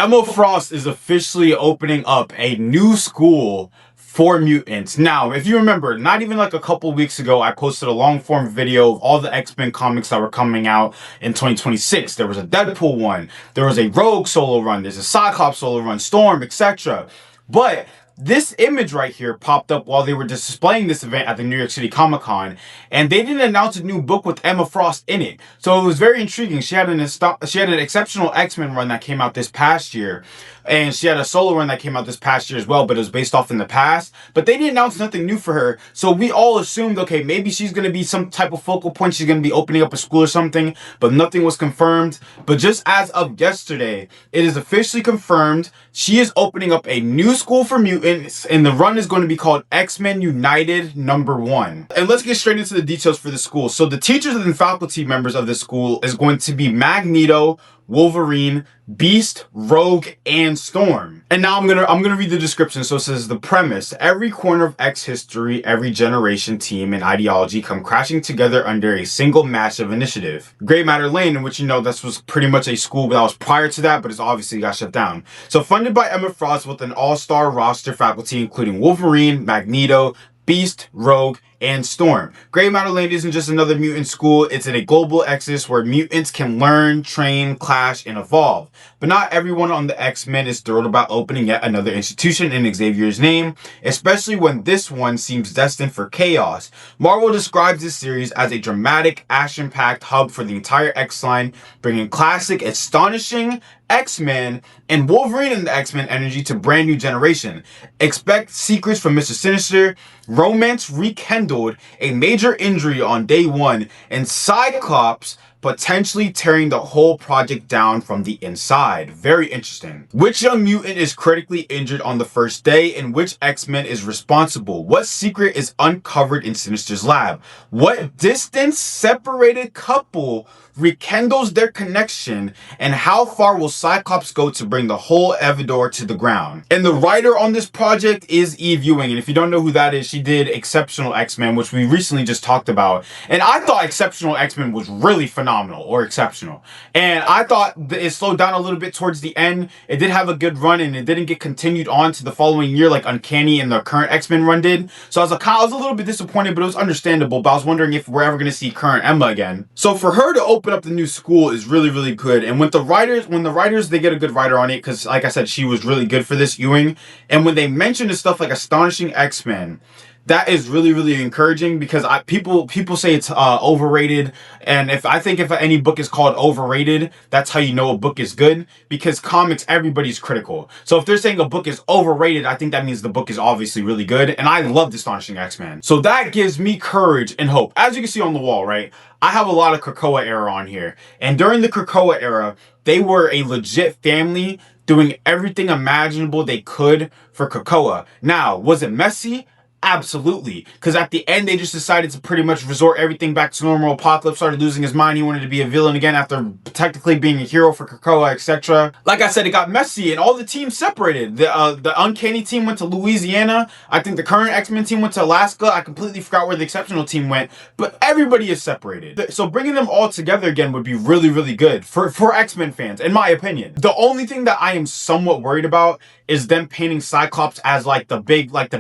Emma Frost is officially opening up a new school for mutants. Now, if you remember, not even like a couple weeks ago, I posted a long form video of all the X-Men comics that were coming out in 2026. There was a Deadpool one, there was a Rogue solo run, there's a Cyclops solo run, Storm, etc. But this image right here popped up while they were displaying this event at the New York City Comic Con, and they didn't announce a new book with Emma Frost in it. So it was very intriguing. She had an exceptional X-Men run that came out this past year, and she had a solo run that came out this past year as well, but it was based off in the past. But they didn't announce nothing new for her, so we all assumed, okay, maybe she's going to be some type of focal point. She's going to be opening up a school or something, but nothing was confirmed. But just as of yesterday, it is officially confirmed she is opening up a new school for mutants, and the run is going to be called X-Men United #1. And let's get straight into the details for the school. So the teachers and faculty members of this school is going to be Magneto, Wolverine, Beast, Rogue, and Storm. And now I'm gonna read the description. So it says, the premise: every corner of X history, every generation, team, and ideology come crashing together under a single massive initiative. Gray Matter Lane, in which, you know, this was pretty much a school that was prior to that, but it's obviously got shut down. So funded by Emma Frost with an all-star roster faculty including Wolverine, Magneto, Beast, Rogue, and Storm. Gray Matter Lane isn't just another mutant school, it's a global exodus where mutants can learn, train, clash, and evolve. But not everyone on the X-Men is thrilled about opening yet another institution in Xavier's name, especially when this one seems destined for chaos. Marvel describes this series as a dramatic, action-packed hub for the entire X-line, bringing classic, astonishing X-Men and Wolverine and the X-Men energy to brand new generation. Expect secrets from Mr. Sinister, romance rekindled, a major injury on day one, and Cyclops potentially tearing the whole project down from the inside. Very interesting. Which young mutant is critically injured on the first day, and which X-Men is responsible? What secret is uncovered in Sinister's lab? What distance separated couple rekindles their connection, and how far will Cyclops go to bring the whole Evador to the ground? And the writer on this project is Eve Ewing, and if you don't know who that is, she did Exceptional X-Men, which we recently just talked about, and I thought Exceptional X-Men was really phenomenal, or exceptional, and I thought it slowed down a little bit towards the end. It did have a good run, and it didn't get continued on to the following year like Uncanny and the current X-Men run did, so I was a little bit disappointed, but it was understandable. But I was wondering if we're ever going to see current Emma again. So for her to open up the new school is really, really good. And when the writers, they get a good writer on it, because like I said, she was really good for this, Ewing. And when they mention the stuff like Astonishing X-Men, that is really, really encouraging, because people say it's overrated. And if any book is called overrated, that's how you know a book is good, because comics, everybody's critical. So if they're saying a book is overrated, I think that means the book is obviously really good. And I love Astonishing X-Men. So that gives me courage and hope. As you can see on the wall, right? I have a lot of Krakoa era on here. And during the Krakoa era, they were a legit family doing everything imaginable they could for Krakoa. Now, was it messy? Absolutely, because at the end they just decided to pretty much resort everything back to normal. Apocalypse started losing his mind. He wanted to be a villain again after technically being a hero for Krakoa, etc. Like I said, it got messy and all the teams separated. The Uncanny team went to Louisiana. I think the current X-Men team went to Alaska. I completely forgot where the Exceptional team went, but everybody is separated. So bringing them all together again would be really, really good for X-Men fans, in my opinion. The only thing that I am somewhat worried about is them painting Cyclops as like the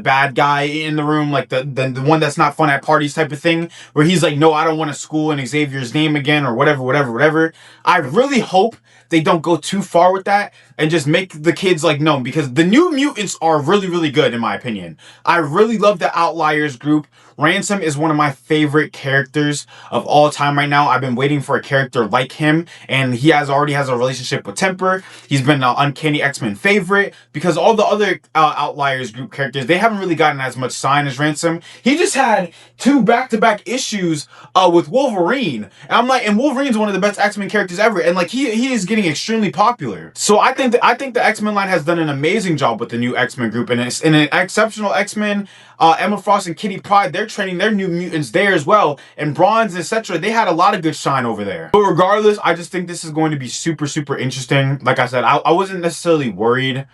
bad guy in the room, like the one that's not fun at parties type of thing, where he's like, no, I don't want to school in Xavier's name again, or whatever. I really hope they don't go too far with that and just make the kids like known, because the New Mutants are really, really good in my opinion. I really love the Outliers group. Ransom is one of my favorite characters of all time right now. I've been waiting for a character like him, and he already has a relationship with Temper. He's been an Uncanny X-Men favorite, because all the other Outliers group characters, they haven't really gotten as much shine as Ransom. He just had 2 back-to-back issues with Wolverine, and I'm like, and Wolverine's one of the best X-Men characters ever, and like he is getting extremely popular. So I think the X-Men line has done an amazing job with the new X-Men group, and it's in an Exceptional X-Men. Emma Frost and Kitty Pryde, they're training their New Mutants there as well, and Bronze, etc. They had a lot of good shine over there. But regardless, I just think this is going to be super, super interesting. Like I said, I wasn't necessarily worried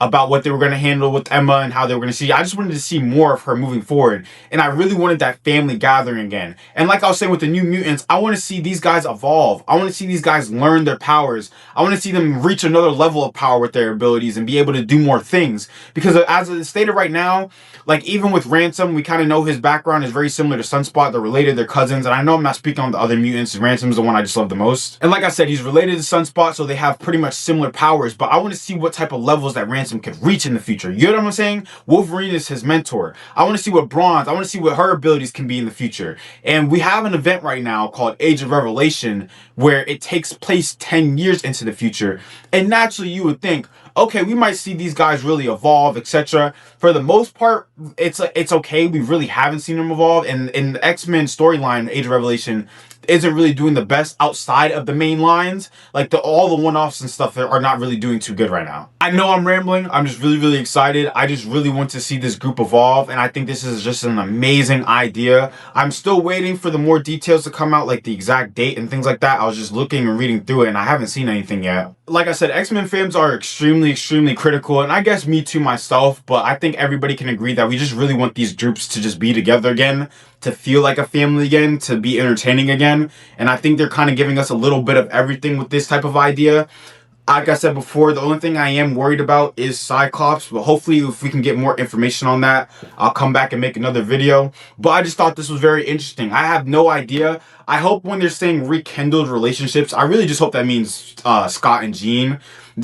about what they were going to handle with Emma and how they were going to see. I just wanted to see more of her moving forward. And I really wanted that family gathering again. And like I was saying with the New Mutants, I want to see these guys evolve. I want to see these guys learn their powers. I want to see them reach another level of power with their abilities and be able to do more things. Because as it's stated right now, like even with Ransom, we kind of know his background is very similar to Sunspot. They're related, they're cousins. And I know I'm not speaking on the other mutants. Ransom's the one I just love the most. And like I said, he's related to Sunspot, so they have pretty much similar powers. But I want to see what type of levels that Ransom could reach in the future. You know what I'm saying? Wolverine is his mentor. I want to see what Bronze, I want to see what her abilities can be in the future. And we have an event right now called Age of Revelation where it takes place 10 years into the future. And naturally you would think, okay, we might see these guys really evolve, etc. For the most part, it's okay. We really haven't seen them evolve. And in the X-Men storyline, Age of Revelation isn't really doing the best outside of the main lines. Like all the one-offs and stuff are not really doing too good right now. I know I'm rambling. I'm just really excited. I just really want to see this group evolve, and I think this is just an amazing idea. I'm still waiting for the more details to come out, like the exact date and things like that. I was just looking and reading through it, and I haven't seen anything yet. Like I said, X-Men fans are extremely critical, and I guess me too myself, but I think everybody can agree that we just really want these groups to just be together again, to feel like a family again, to be entertaining again. And I think they're kind of giving us a little bit of everything with this type of idea. Like I said before, the only thing I am worried about is Cyclops, but hopefully if we can get more information on that, I'll come back and make another video. But I just thought this was very interesting. I have no idea. I hope when they're saying rekindled relationships, I really just hope that means Scott and Jean.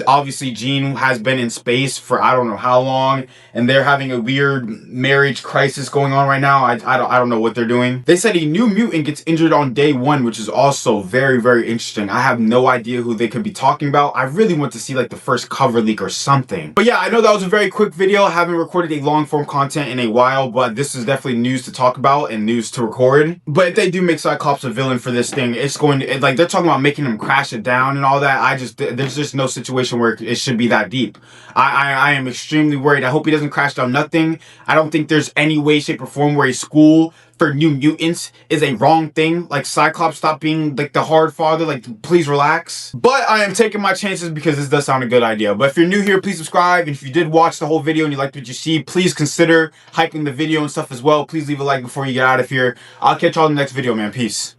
Obviously, Jean has been in space for I don't know how long, and they're having a weird marriage crisis going on right now. I don't know what they're doing. They said a new mutant gets injured on day 1, which is also very interesting. I have no idea who they could be talking about. I really want to see like the first cover leak or something. But yeah, I know that was a very quick video. I haven't recorded a long form content in a while, but this is definitely news to talk about and news to record. But if they do make Cyclops a villain for this thing, it's going to, like, they're talking about making him crash it down and all that. There's just no situation where it should be that deep. I am extremely worried. I hope he doesn't crash down nothing. I don't think there's any way, shape, or form where a school for New Mutants is a wrong thing. Like, Cyclops, stop being like the hard father. Like, please relax. But I am taking my chances because this does sound a good idea. But if you're new here, please subscribe. And if you did watch the whole video and you liked what you see, please consider hyping the video and stuff as well. Please leave a like before you get out of here. I'll catch y'all in the next video, man. Peace.